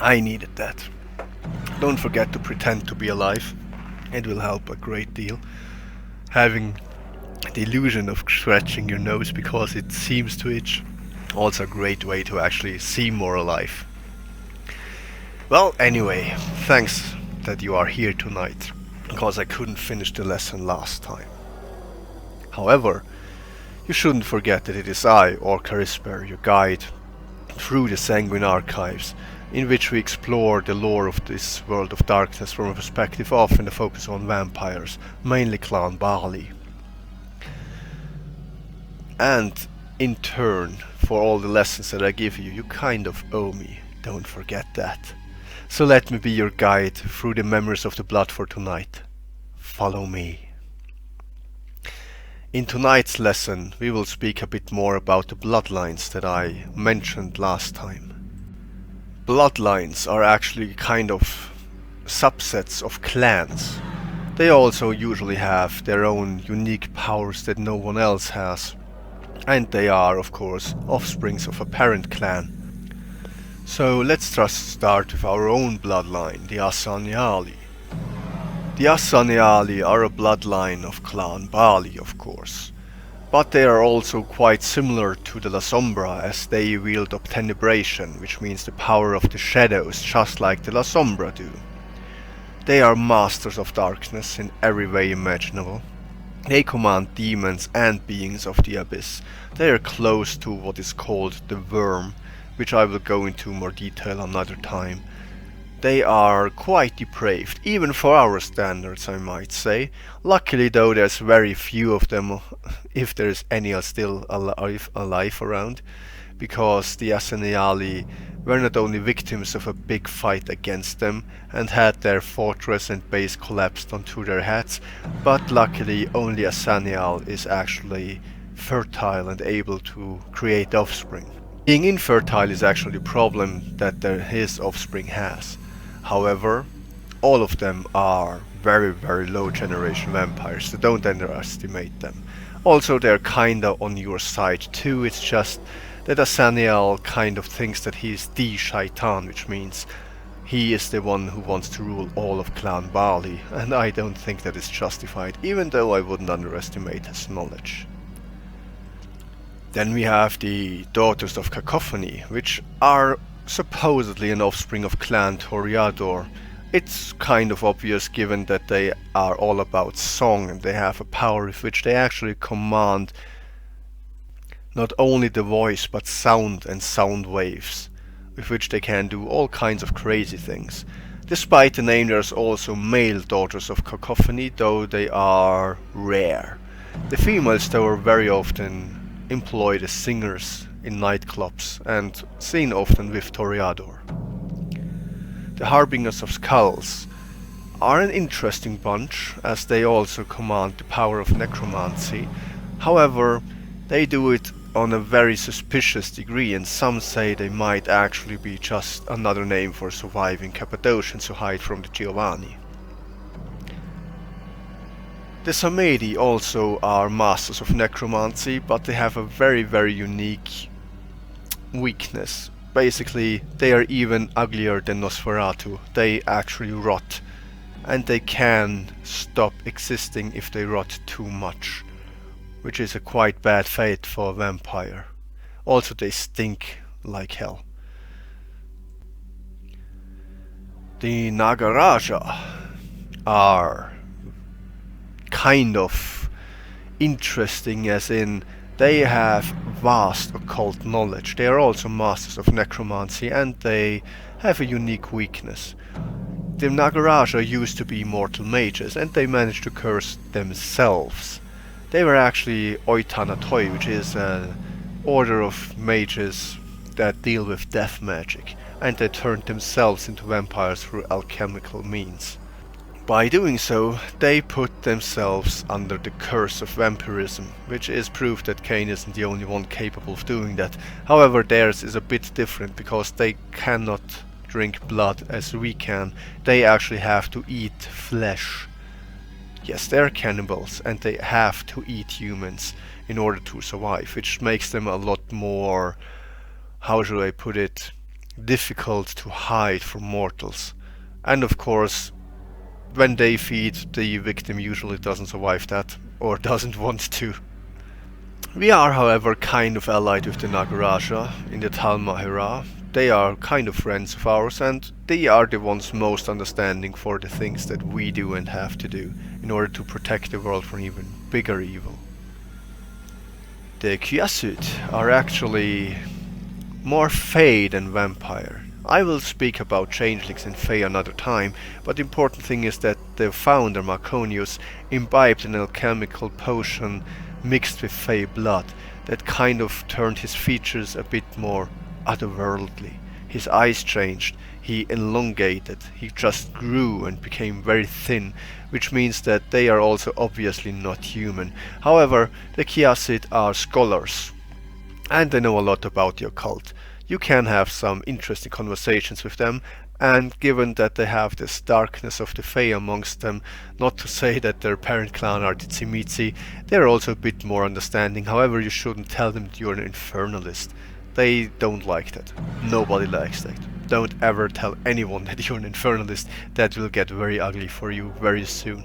I needed that. Don't forget to pretend to be alive. It will help a great deal. Having the illusion of scratching your nose because it seems to itch. Also a great way to actually seem more alive. Well, anyway, thanks that you are here tonight, because I couldn't finish the lesson last time. However, you shouldn't forget that it is I, Orkar Isber, your guide through the Sanguine Archives, in which we explore the lore of this world of darkness from a perspective often the focus on vampires, mainly Clan Bali. And in turn, for all the lessons that I give you, you kind of owe me, don't forget that. So let me be your guide through the memories of the blood for tonight. Follow me. In tonight's lesson, we will speak a bit more about the bloodlines that I mentioned last time. Bloodlines are actually kind of subsets of clans. They also usually have their own unique powers that no one else has. And they are, of course, offsprings of a parent clan. So let's just start with our own bloodline, the Asaniali. The Asaniali are a bloodline of Clan Bali, of course. But they are also quite similar to the La Sombra, as they wield obtenebration, which means the power of the shadows, just like the La Sombra do. They are masters of darkness in every way imaginable. They command demons and beings of the abyss. They are close to what is called the worm, which I will go into more detail another time. They are quite depraved, even for our standards, I might say. Luckily though, there's very few of them, if there's any are still alive around, because the Asaniali were not only victims of a big fight against them and had their fortress and base collapsed onto their heads, but luckily only Asanial is actually fertile and able to create offspring. Being infertile is actually a problem that his offspring has. However, all of them are very low generation vampires, so don't underestimate them. Also, they're kinda on your side too, it's just that Asaniel kind of thinks that he is the Shaitan, which means he is the one who wants to rule all of Clan Bali, and I don't think that is justified, even though I wouldn't underestimate his knowledge. Then we have the Daughters of Cacophony, which are supposedly an offspring of Clan Toreador. It's kind of obvious given that they are all about song and they have a power with which they actually command not only the voice but sound and sound waves, with which they can do all kinds of crazy things. Despite the name, there's also male Daughters of Cacophony, though they are rare. The females though are very often employed as singers in nightclubs and seen often with Toreador. The Harbingers of Skulls are an interesting bunch, as they also command the power of necromancy. However, they do it on a very suspicious degree, and some say they might actually be just another name for surviving Cappadocians who hide from the Giovanni. The Samedi also are masters of necromancy, but they have a very unique weakness. Basically, they are even uglier than Nosferatu. They actually rot, and they can stop existing if they rot too much, which is a quite bad fate for a vampire. Also, they stink like hell. The Nagaraja are kind of interesting, as in they have vast occult knowledge. They are also masters of necromancy and they have a unique weakness. The Nagaraja used to be mortal mages and they managed to curse themselves. They were actually Oitanatoi, which is an order of mages that deal with death magic, and they turned themselves into vampires through alchemical means. By doing so, they put themselves under the curse of vampirism, which is proof that Cain isn't the only one capable of doing that. However, theirs is a bit different because they cannot drink blood as we can. They actually have to eat flesh. Yes, they're cannibals and they have to eat humans in order to survive, which makes them a lot more, how should I put it, difficult to hide from mortals. And of course, when they feed, the victim usually doesn't survive that, or doesn't want to. We are, however, kind of allied with the Nagaraja in the Talmahera. They are kind of friends of ours, and they are the ones most understanding for the things that we do and have to do in order to protect the world from even bigger evil. The Kyasut are actually more Fae than vampire. I will speak about changelings and Fae another time, but the important thing is that the founder Marconius imbibed an alchemical potion mixed with Fae blood that kind of turned his features a bit more otherworldly. His eyes changed, he elongated, he just grew and became very thin, which means that they are also obviously not human. However, the Kyasut are scholars, and they know a lot about the occult. You can have some interesting conversations with them, and given that they have this darkness of the Fae amongst them, not to say that their parent clan are the Tzimitzi, they're also a bit more understanding. However, you shouldn't tell them that you're an infernalist. They don't like that. Nobody likes that. Don't ever tell anyone that you're an infernalist. That will get very ugly for you very soon.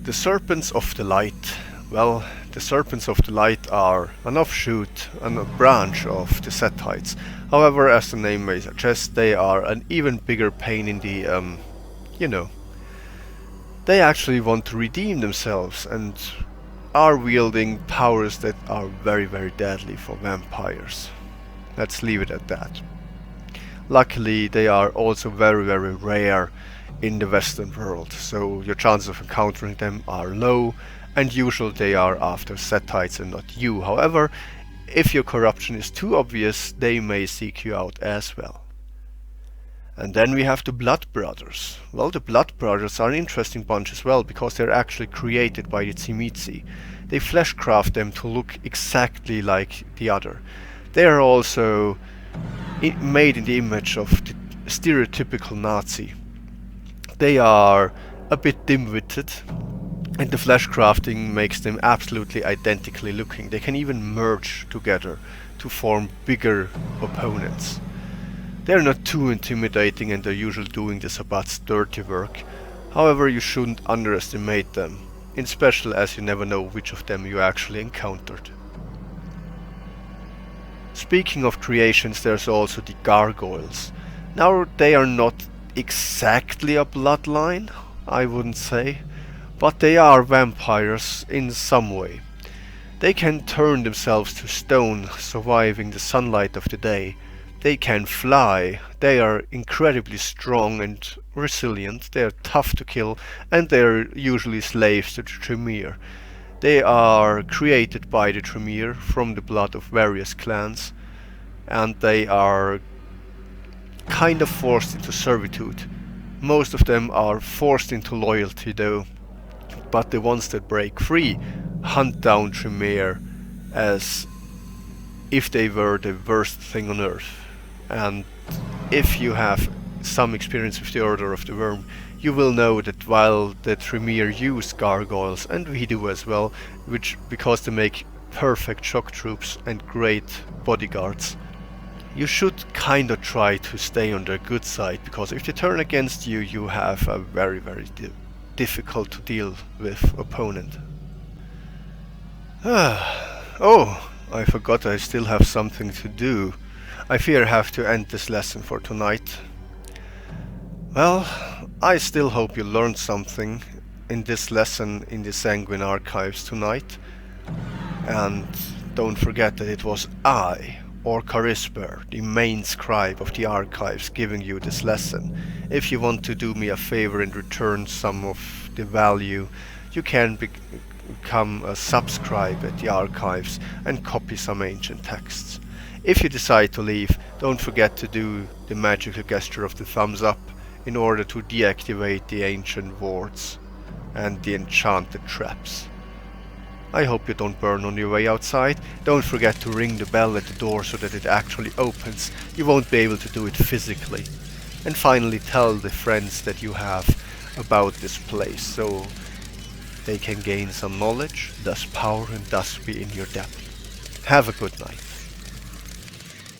The Serpents of the Light. Well, the Serpents of the Light are an offshoot and a branch of the Sethites. However, as the name may suggest, they are an even bigger pain in the, They actually want to redeem themselves and are wielding powers that are very, very deadly for vampires. Let's leave it at that. Luckily, they are also very, very rare in the Western world, so your chances of encountering them are low, and usually they are after Sethites and not you. However, if your corruption is too obvious, they may seek you out as well. And then we have the Blood Brothers. Well, the Blood Brothers are an interesting bunch as well, because they're actually created by the Tzimitzi. They fleshcraft them to look exactly like the other. They are also made in the image of the stereotypical Nazi. They are a bit dim-witted, and the flesh crafting makes them absolutely identically looking. They can even merge together to form bigger opponents. They're not too intimidating, and they're usually doing the Sabbat's dirty work. However, you shouldn't underestimate them, in special as you never know which of them you actually encountered. Speaking of creations, there's also the Gargoyles. Now, they are not exactly a bloodline, I wouldn't say, but they are vampires in some way. They can turn themselves to stone, surviving the sunlight of the day. They can fly, they are incredibly strong and resilient, they are tough to kill, and they are usually slaves to the Tremere. They are created by the Tremere from the blood of various clans, and they are kind of forced into servitude. Most of them are forced into loyalty though, but the ones that break free hunt down Tremere as if they were the worst thing on earth. And if you have some experience with the Order of the Worm, you will know that while the Tremere use gargoyles, and we do as well, because they make perfect shock troops and great bodyguards, you should kinda try to stay on their good side, because if they turn against you, you have a very, very difficult to deal with opponent. Oh, I forgot I still have something to do. I fear I have to end this lesson for tonight. Well, I still hope you learned something in this lesson in the Sanguine Archives tonight. And don't forget that it was I, Orkar Isber, the main scribe of the archives, giving you this lesson. If you want to do me a favor and return some of the value, you can become a subscribe at the archives and copy some ancient texts. If you decide to leave, don't forget to do the magical gesture of the thumbs up in order to deactivate the ancient wards and the enchanted traps. I hope you don't burn on your way outside. Don't forget to ring the bell at the door so that it actually opens. You won't be able to do it physically. And finally, tell the friends that you have about this place so they can gain some knowledge, thus power, and thus be in your debt. Have a good night.